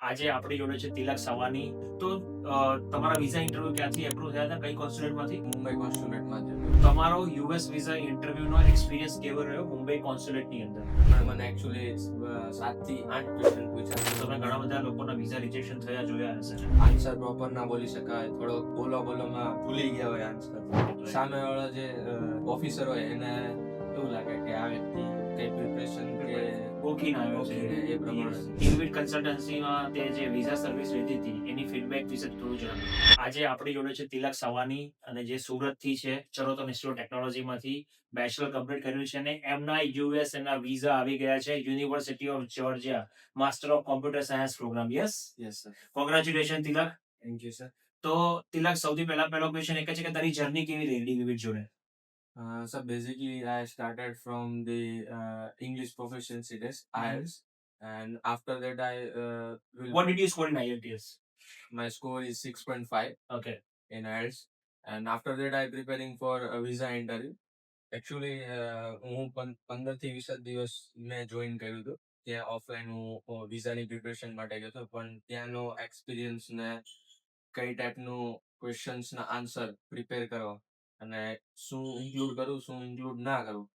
આજે આપણી જોડે છે તિલક સવાની. તો તમારા વિઝા ઇન્ટરવ્યુ ક્યાંથી એપ્રુવ થયા હતા? કઈ કોન્સ્યુલેટમાંથી? મુંબઈ કોન્સ્યુલેટમાં જ હતો. તમારો યુએસ વિઝા ઇન્ટરવ્યુનો એક્સપિરિયન્સ કેવો રહ્યો મુંબઈ કોન્સ્યુલેટની અંદર? પણ મને એકચ્યુઅલી 7 થી 8 ક્વેશ્ચન પૂછ્યા. તમે ઘણા બધા લોકોના વિઝા રિજેક્શન થયા જોયા હશે. આન્સર પ્રોપર ના બોલી શકાય, થોડોક બોલોમાં ભૂલી ગયા હોય આન્સર. સામેવાળો જે ઓફિસર હોય એને એવું લાગે કે આ વ્યક્તિ કઈ પ્રિપરેશન કે ગોખીને આવ્યો છે. ગોખીને એ પ્રમાણે. ઇન્વિટ કન્સલ્ટન્સીમાં તે જે વિઝા સર્વિસ લીધી હતી એની ફીડબેક વિશે થોડું જણાવો. આજે આપણી જોડે છે તિલક સવાની અને જે સુરતથી છે ચરોતર ઇન્સ્ટિટ્યૂટ ટેકનોલોજીમાંથી બેચલર કમ્પ્લીટ કર્યું છે અને એમના યુએસ ના વિઝા આવી ગયા છે university of Georgia master of computer science program. Yes yes sir. Congratulation Tilak. Thank you sir. તો તિલક સૌથી પહેલો ક્વેશ્ચન એક જ છે કે તારી જર્ની કેવી રહી ડીવીવી જોડે? So basically, I started from the English proficiency test, IELTS, and after that, What did you score in IELTS? my score is 6.5 Okay. in IELTS, and after that, I preparing for a visa interview. Actually, હું 15 થી 20 દિવસ મેં join કર્યું હતું. ત્યાં offline હું વિઝાની preparation માટે ગયો હતો, પણ ત્યાંનો એક્સપિરિયન્સ ને કઈ ટાઈપનું ક્વેશ્ચન્સના આન્સર પ્રિપેર કરવા અને શું ઇન્ક્લુડ કરું શું ઇન્ક્લુડ ના કરું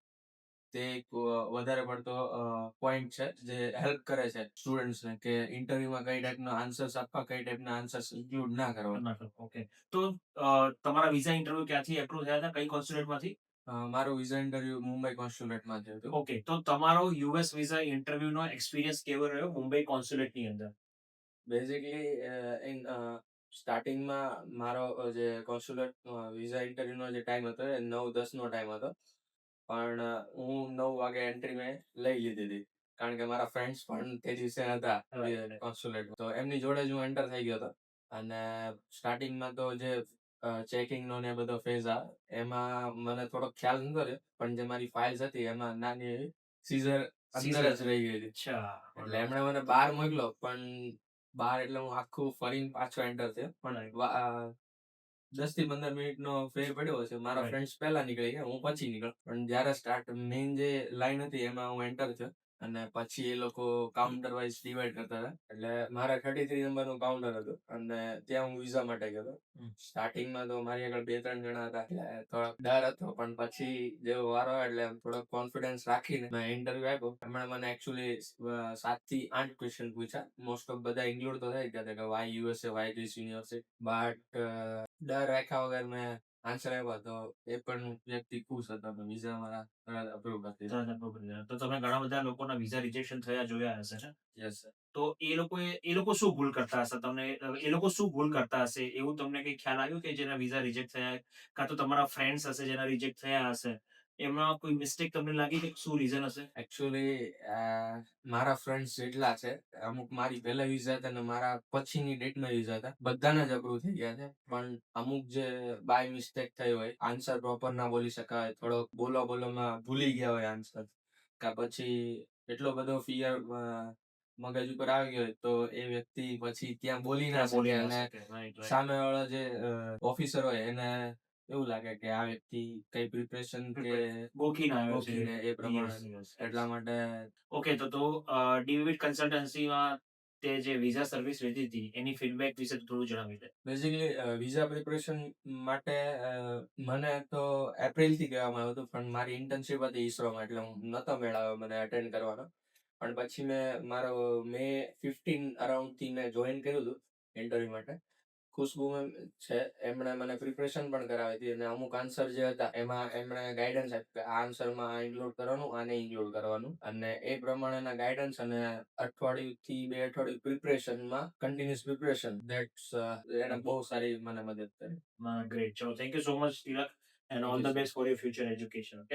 તે એક વધારે પડતો પોઈન્ટ છે જે હેલ્પ કરે છે સ્ટુડન્ટ્સને કે ઇન્ટરવ્યુમાં કઈ ટાઈપના આન્સર્સ આપવા, કઈ ટાઈપના આન્સર્સ ઇન્ક્લુડ ના કરવા. ઓકે. તો તમારા વિઝા ઇન્ટરવ્યુ ક્યાંથી એપ્રુવ થયા હતા? કઈ કોન્સ્યુલેટમાંથી? મારું વિઝા ઇન્ટરવ્યુ મુંબઈ કોન્સ્યુલેટમાં થયું હતું. ઓકે. તો તમારો યુએસ વિઝા ઇન્ટરવ્યુનો એક્સપિરિયન્સ કેવો રહ્યો મુંબઈ કોન્સ્યુલેટની અંદર? બેઝિકલી ઇન સ્ટાર્ટિંગમાં મારો જે કોન્સ્યુલેટ વિઝા ઇન્ટરવ્યુનો જે ટાઈમ હતો એ 9:10 નો ટાઈમ હતો, પણ હું 9 વાગે એન્ટ્રી મેં લઈ લીધી હતી કારણ કે મારા ફ્રેન્ડ્સ પણ તે દિવસે હતા કોન્સ્યુલેટ, તો એમની જોડે જ હું એન્ટર થઈ ગયો હતો. અને સ્ટાર્ટિંગમાં તો જે ચેકિંગ નો ને બધો ફેઝ આવે એમાં મને થોડો ખ્યાલ નતો રહ્યો, પણ જે મારી ફાઇલ્સ હતી એમાં નાની એવી સીઝર અંદર જ રહી ગઈ હતી. અચ્છા. એટલે એમણે મને બહાર મોકલો, પણ બહાર એટલે હું આખું ફરીને પાછો એન્ટર થયો. પણ 10 થી 15 મિનિટનો ફેર પડ્યો હશે. મારા ફ્રેન્ડ્સ પહેલા નીકળી ગયા, હું પછી નીકળ્યો. પણ જ્યારે સ્ટાર્ટ મેઇન જે લાઈન હતી એમાં હું એન્ટર થયો અને પછી એ લોકો કાઉન્ટર વાઇઝ ડિવાઈડ કરતા હતા. એટલે મારા 33 નંબરનું કાઉન્ટર હતું અને ત્યાં હું વિઝા માટે ગયો હતો. સ્ટાર્ટિંગમાં તો મારી આગળ 2-3 જણા હતા એટલે થોડોક ડર હતો, પણ પછી જેવો વારો આવ્યો એટલે થોડોક કોન્ફિડન્સ રાખીને મેં ઇન્ટરવ્યુ આપ્યો. એમણે મને એકચ્યુઅલી 7 થી 8 ક્વેશ્ચન પૂછ્યા. મોસ્ટ ઓફ બધા ઇન્ક્લુડ તો થઈ ગયા હતા કે why USA, why this university, but ડર રાખ્યા વગર મેં આન્સર આપ્યો તો એ પણ વ્યક્તિ ખુશ હતો કે વિઝા મારા અપ્રૂવ હતી. તો તમે ઘણા બધા લોકોના વિઝા રિજેક્શન થયા જોયા હશે ને? Yes sir. તો એ લોકો શું ભૂલ કરતા હશે? તમને એ લોકો શું ભૂલ કરતા હશે એવું તમને કઈ ખ્યાલ આવ્યું કે જેના વિઝા રિજેક્ટ થયા, કાં તો તમારા ફ્રેન્ડ્સ હશે જેના રિજેક્ટ થયા હશે, એમાં કોઈ મિસ્ટેક તમને લાગી કે શું રીઝન હશે? એકચ્યુઅલી મારા ફ્રેન્ડ્સ જેટલા છે, અમુક મારી પહેલા વિઝા હતા અને મારા પછીની ડેટમાં વિઝા હતા, બધાના જ અપ્રૂવ થઈ ગયા છે. પણ અમુક જે બાય મિસ્ટેક થઈ હોય, આન્સર પ્રોપર ના બોલી શકાય, થોડોક બોલોમાં ભૂલી ગયા હોય આન્સર, કા પછી એટલો બધો ફિયર મગજ ઉપર આવી ગયો હોય તો એ વ્યક્તિ પછી ત્યાં બોલી ના શકે અને સામેવાળો જે ઓફિસર હોય એને એવું લાગે કે આ વ્યક્તિ કઈ પ્રિપરેશન કે ગોખીને આવ્યો છે. ગોખીને એ પ્રમાણે. એટલા માટે ઓકે. તો ડીવીવી કન્સલ્ટન્સીમાં તે જે વિઝા સર્વિસ લીધી હતી એની ફીડબેક વિશે થોડું જણાવી દે. બેઝિકલી વિઝા પ્રિપરેશન માટે મને તો એપ્રિલ થી કહેવામાં આવ્યું હતું, પણ મારી ઇન્ટર્નશિપ હતી ઈસરોમાં એટલે હું નતો મેળ આવ્યો મને અટેન્ડ કરવાનો. પણ પછી મેં મારો મે 15 અરાઉન્ડ થી મેં જોઈન કર્યું હતું ઇન્ટરવ્યુ માટે. ખુશ્બુ મેમ છે, એમણે મને પ્રિપરેશન પણ કરાવી હતી અને અમુક આન્સર જે હતા એમાં એમણે ગાઈડન્સ આપ્યું કે આ આન્સરમાં આ ઇન્ક્લુડ કરવાનું, આને ઇન્ક્લુડ કરવાનું, અને એ પ્રમાણેના ગાઈડન્સ અને અઠવાડિયું થી 2 અઠવાડિયું પ્રિપરેશનમાં કન્ટિન્યુઅસ પ્રિપરેશન ધેટ્સ એને બહુ સારી મને મદદ કરી. ગ્રેટ. ચલો, thank you so much Tilak, and all the best for your future education.